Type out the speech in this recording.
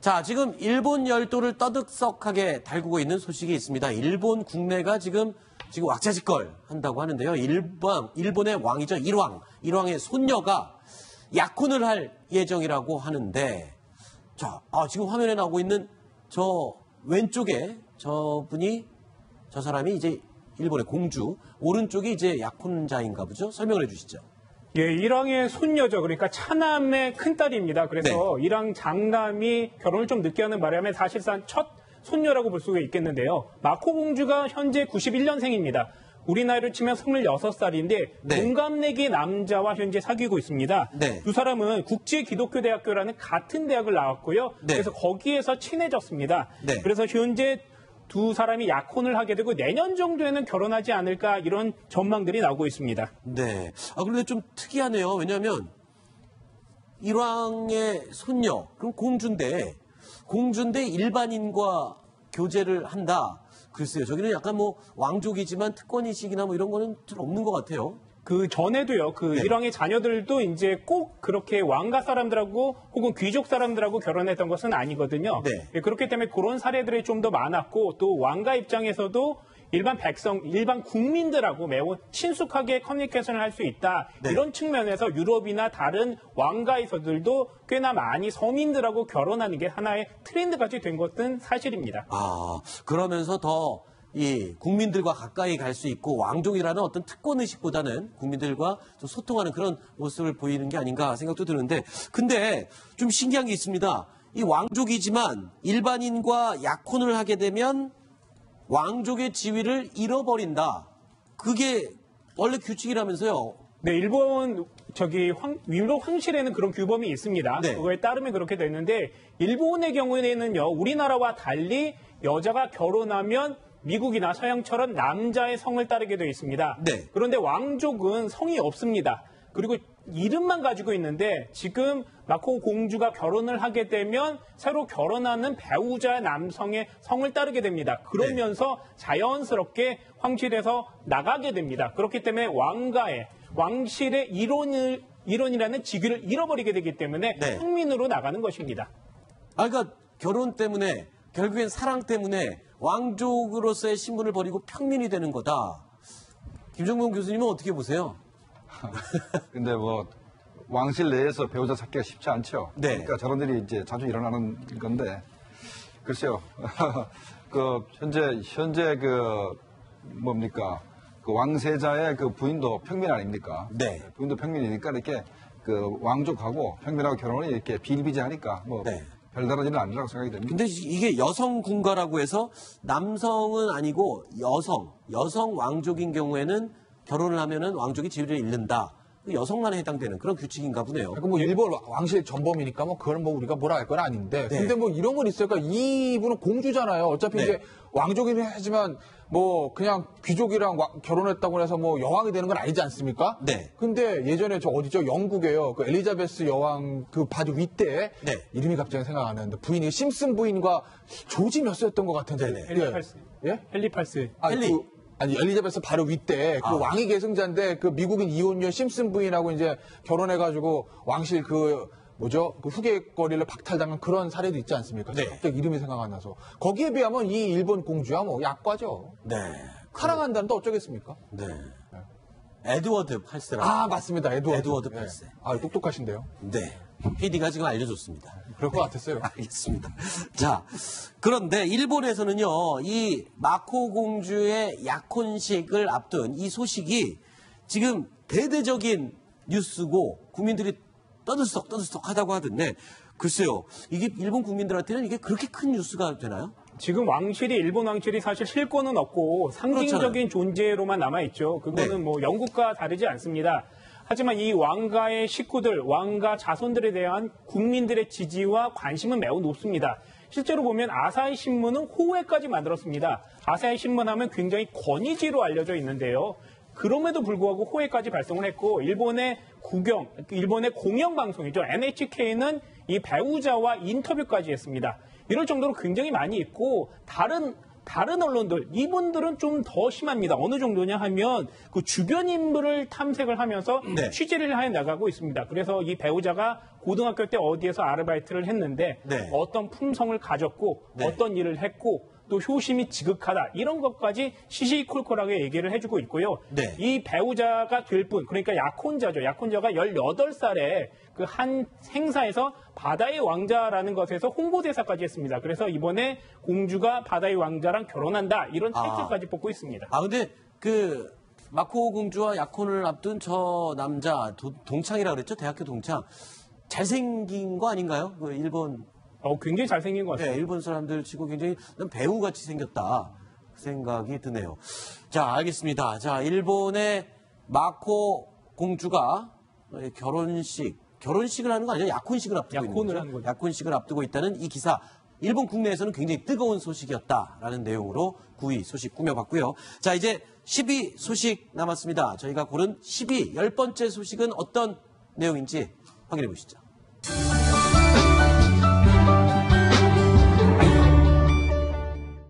자, 지금 일본 열도를 떠들썩하게 달구고 있는 소식이 있습니다. 일본 국내가 지금 왁자지껄 한다고 하는데요. 일본의 왕이죠. 일왕의 손녀가 약혼을 할 예정이라고 하는데, 자, 지금 화면에 나오고 있는 저 왼쪽에 저 사람이 이제 일본의 공주, 오른쪽이 이제 약혼자인가 보죠? 설명을 해주시죠. 예, 일왕의 손녀죠. 그러니까 차남의 큰딸입니다. 그래서 일왕 장남이 결혼을 좀 늦게 하는 바람에 사실상 첫 손녀라고 볼 수가 있겠는데요. 마코 공주가 현재 91년생입니다. 우리 나이로 치면 26살인데 동갑내기 남자와 현재 사귀고 있습니다. 두 사람은 국제기독교대학교라는 같은 대학을 나왔고요. 그래서 거기에서 친해졌습니다. 그래서 현재 두 사람이 약혼을 하게 되고 내년 정도에는 결혼하지 않을까 이런 전망들이 나오고 있습니다. 네. 그런데 좀 특이하네요. 왜냐하면 일왕의 손녀, 그럼 공주인데 일반인과 교제를 한다. 글쎄요. 저기는 약간 왕족이지만 특권의식이나 이런 거는 좀 없는 것 같아요. 그 전에도요, 일왕의 자녀들도 이제 꼭 그렇게 왕가 사람들하고 혹은 귀족 사람들하고 결혼했던 것은 아니거든요. 그렇기 때문에 그런 사례들이 좀 더 많았고, 또 왕가 입장에서도 일반 백성, 일반 국민들하고 매우 친숙하게 커뮤니케이션을 할 수 있다. 이런 측면에서 유럽이나 다른 왕가에서들도 꽤나 많이 서민들하고 결혼하는 게 하나의 트렌드까지 된 것은 사실입니다. 그러면서 더 이 국민들과 가까이 갈 수 있고 왕족이라는 어떤 특권의식보다는 국민들과 좀 소통하는 그런 모습을 보이는 게 아닌가 생각도 드는데, 근데 좀 신기한 게 있습니다. 이 왕족이지만 일반인과 약혼을 하게 되면 왕족의 지위를 잃어버린다. 그게 원래 규칙이라면서요. 네, 일본 황실에는 그런 규범이 있습니다. 그거에 따르면 그렇게 됐는데, 일본의 경우에는요, 우리나라와 달리 여자가 결혼하면 미국이나 서양처럼 남자의 성을 따르게 되어 있습니다. 그런데 왕족은 성이 없습니다. 그리고 이름만 가지고 있는데, 지금 마코 공주가 결혼을 하게 되면 새로 결혼하는 배우자 남성의 성을 따르게 됩니다. 그러면서 자연스럽게 황실에서 나가게 됩니다. 그렇기 때문에 왕실의 일원이라는 직위를 잃어버리게 되기 때문에 평민으로 나가는 것입니다. 그러니까 결혼 때문에, 결국엔 사랑 때문에 왕족으로서의 신분을 버리고 평민이 되는 거다. 김정범 교수님은 어떻게 보세요? 근데 왕실 내에서 배우자 찾기가 쉽지 않죠. 그러니까 저런 일이 이제 자주 일어나는 건데, 글쎄요. 현재 왕세자의 부인도 평민 아닙니까? 부인도 평민이니까 이렇게 왕족하고 평민하고 결혼을 이렇게 비일비재하니까 별다른 일은 아니라고 생각이 됩니다. 근데 이게 여성 군가라고 해서 남성은 아니고 여성 왕족인 경우에는 결혼을 하면은 왕족이 지위를 잃는다. 여성만 해당되는 그런 규칙인가 보네요. 그러니까 일본 왕실 전범이니까 그건 우리가 뭐라 할 건 아닌데. 근데 이런 건 있어요. 그러니까 이분은 공주잖아요. 어차피 이제 왕족이긴 하지만 그냥 귀족이랑 결혼했다고 해서 여왕이 되는 건 아니지 않습니까? 근데 예전에 영국에요. 그 엘리자베스 여왕 바로 윗대 이름이 갑자기 생각 안 나는데 부인이 심슨 부인과 조지 몇 세였던 것 같은데. 헨리팔스. 헨리팔스. 엘리자베스 바로 윗대 왕이 계승자인데 미국인 이혼녀 심슨 부인하고 이제 결혼해가지고 왕실 후계거리를 박탈당한 그런 사례도 있지 않습니까? 갑자기 이름이 생각 안 나서. 거기에 비하면 이 일본 공주야 약과죠. 사랑한다는데 어쩌겠습니까? 에드워드 8세라고. 맞습니다. 에드워드 8세. 똑똑하신데요. PD가 지금 알려줬습니다. 그럴 것 같았어요. 알겠습니다. 자, 그런데 일본에서는요, 이 마코 공주의 약혼식을 앞둔 이 소식이 지금 대대적인 뉴스고 국민들이 떠들썩 하다고 하던데, 글쎄요, 이게 일본 국민들한테는 이게 그렇게 큰 뉴스가 되나요? 지금 일본 왕실이 사실 실권은 없고 상징적인 존재로만 남아있죠. 그거는 영국과 다르지 않습니다. 하지만 이 왕가의 식구들, 왕가 자손들에 대한 국민들의 지지와 관심은 매우 높습니다. 실제로 보면 아사히 신문은 호회까지 만들었습니다. 아사히 신문 하면 굉장히 권위지로 알려져 있는데요. 그럼에도 불구하고 호회까지 발송을 했고, 일본의 공영방송이죠. NHK는 이 배우자와 인터뷰까지 했습니다. 이럴 정도로 굉장히 많이 있고, 다른 다른 언론들, 이분들은 좀 더 심합니다. 어느 정도냐 하면 그 주변 인물을 탐색을 하면서 네. 취재를 해 나가고 있습니다. 그래서 이 배우자가 고등학교 때 어디에서 아르바이트를 했는데 네. 어떤 품성을 가졌고 네. 어떤 일을 했고 또 효심이 지극하다 이런 것까지 시시콜콜하게 얘기를 해주고 있고요. 네. 이 배우자가 될 분, 그러니까 약혼자죠. 약혼자가 18살에 그 한 행사에서 바다의 왕자라는 것에서 홍보대사까지 했습니다. 그래서 이번에 공주가 바다의 왕자랑 결혼한다 이런 타이틀까지 뽑고 있습니다. 근데 그 마코 공주와 약혼을 앞둔 저 남자 동창이라 그랬죠? 대학교 동창. 잘생긴 거 아닌가요? 그 일본. 굉장히 잘생긴 것 같습니다. 네, 일본 사람들 치고 굉장히 난 배우같이 생겼다. 그 생각이 드네요. 자, 알겠습니다. 자, 일본의 마코 공주가 결혼식을 하는 거 아니죠? 약혼식을 앞두고 있는 거죠. 하는 거죠. 약혼식을 앞두고 있다는 이 기사. 일본 국내에서는 굉장히 뜨거운 소식이었다라는 내용으로 9위 소식 꾸며봤고요. 자, 이제 10위 소식 남았습니다. 저희가 고른 10위 10번째 소식은 어떤 내용인지 확인해 보시죠.